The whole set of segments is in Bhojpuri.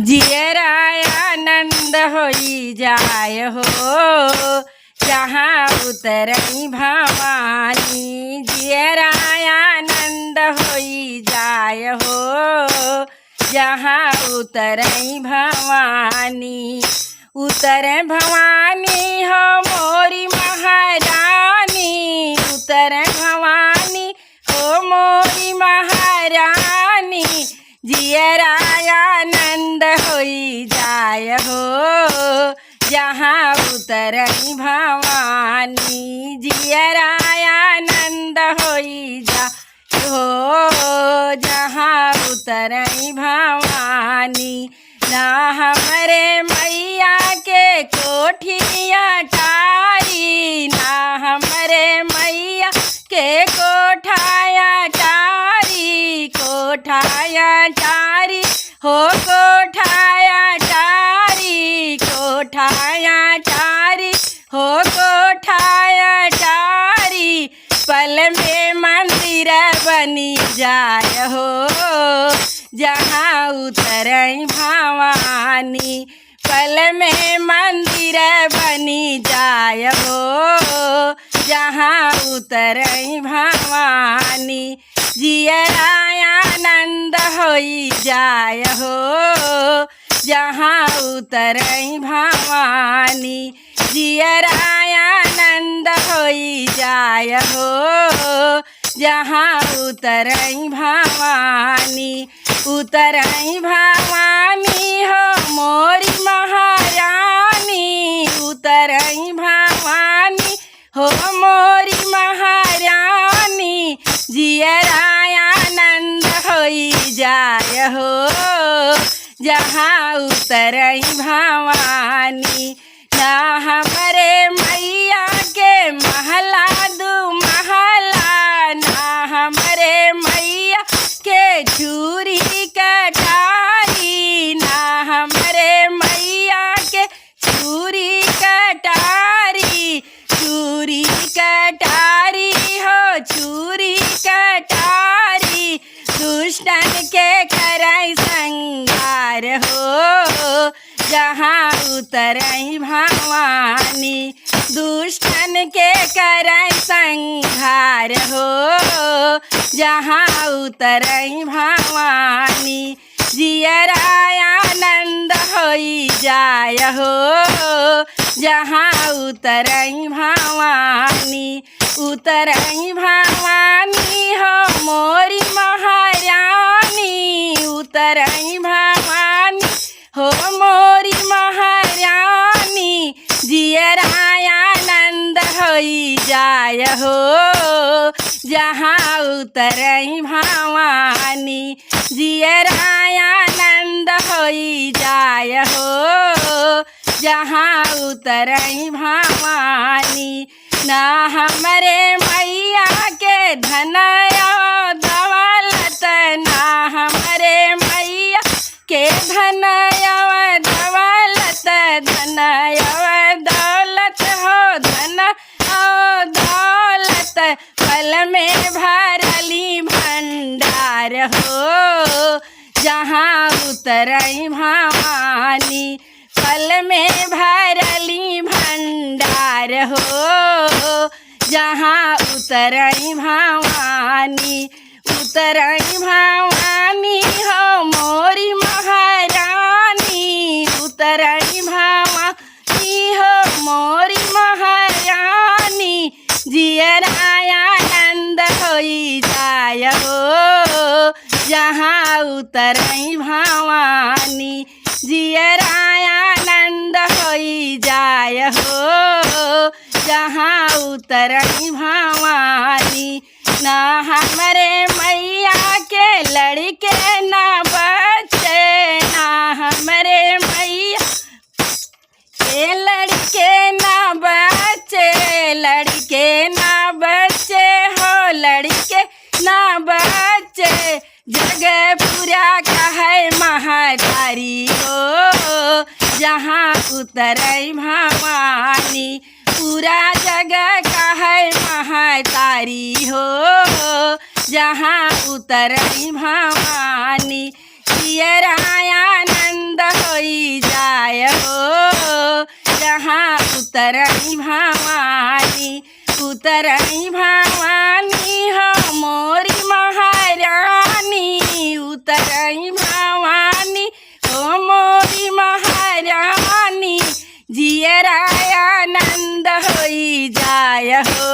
जियराय आनंद होई जाय हो जहाँ उतरई भवानी। जियराय आनंद होई जाय हो जहाँ उतरई भवानी। उतर भवानी हो मोरी महारानी, उतर भवानी हो मोरी महारानी। जियराय आनंद होई जाय हो जहाँ उतरई भवानी। जियराय आनंद होई जाय हो जहाँ उतरई भवानी। ना हमरे मैया के कोठिया टारी, ना हमरे मैया के कोठाया टारी। कोठाया टारी हो कोठाया टारी, कोठाया टारी हो कोठाया टारी। पल में मंदिर बनी जाय हो जहाँ उतरई भवानी। पल में मंदिर बनी जाय हो जहाँ उतरई भवानी। जियराय आनंद होई जाय हो जहाँ उतरई भवानी। जियराय आनंद होई जाय हो जहाँ उतरई भवानी। उतरई भवानी हो मोरी महारानी, उतरई भवानी हो मोरी महारानी। जियराय आनंद होई जाय हो जहाँ उतरई भवानी। ना हमरे मैया के महला दू महला, ना हमरे मैया के चूरी कटारी, ना हमरे मैया के चूरी कटारी। चूरी कटारी हो चूरी कटारी, दुष्टन के करई संगार हो जहाँ उतरई भवानी। दुष्टन के करई संहार हो जहाँ उतरई भवानी। जियराय आनंद होई जाय हो जहाँ उतरई भवानी। उतरई भवानी हो मोरी महारानी, उतरई भवानी हो मोरी महारानी। जियराय आनंद होई जाय हो जहाँ उतरई भवानी। जियराय आनंद होई जाय हो जहाँ उतरई भवानी। ना हमरे मैया के धनया दौलत, ना हमरे मैया के धनया दौलत। धनया दौलत हो धन ओ दौलत, पल में भरली भंडार हो जहाँ उतरई भवानी। पल में भरली भंडार हो जहाँ उतरई भवानी। उतरई भवानी हो मोरी महारानी, उतरई भवानी हो मोरी महारानी। जियराय आनंद होई जाय हो जहाँ उतरई भवानी। जियराय आनंद होई जाय हो जहाँ उतरई भवानी। ना हमरे मैया के लड़के ना बच्चे, ना हमरे मैया के लड़के ना बच्चे। लड़के ना बच्चे हो लड़के ना बच्चे, जग पूरा कहे महातारी हो जहाँ उतरई भवानी। पूरा जगह कहे महातारी हो जहाँ उतरई भवानी। जियराय आनंद उतरई भवानी, उतरई भवानी हो मोरी महारानी, उतरई भवानी हो मोरी महारानी, जियराय आनंद होई जाय हो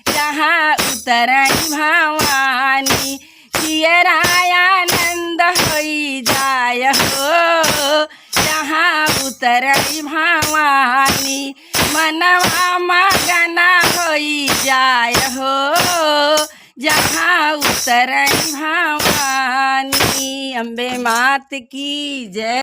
जहाँ उतरई भवानी, जियराय आनंद होई जाय हो जहाँ उतरई भवानी, मनवा मगना होई जाय हो जहाँ उतरई भवानी। अम्बे मात की जय।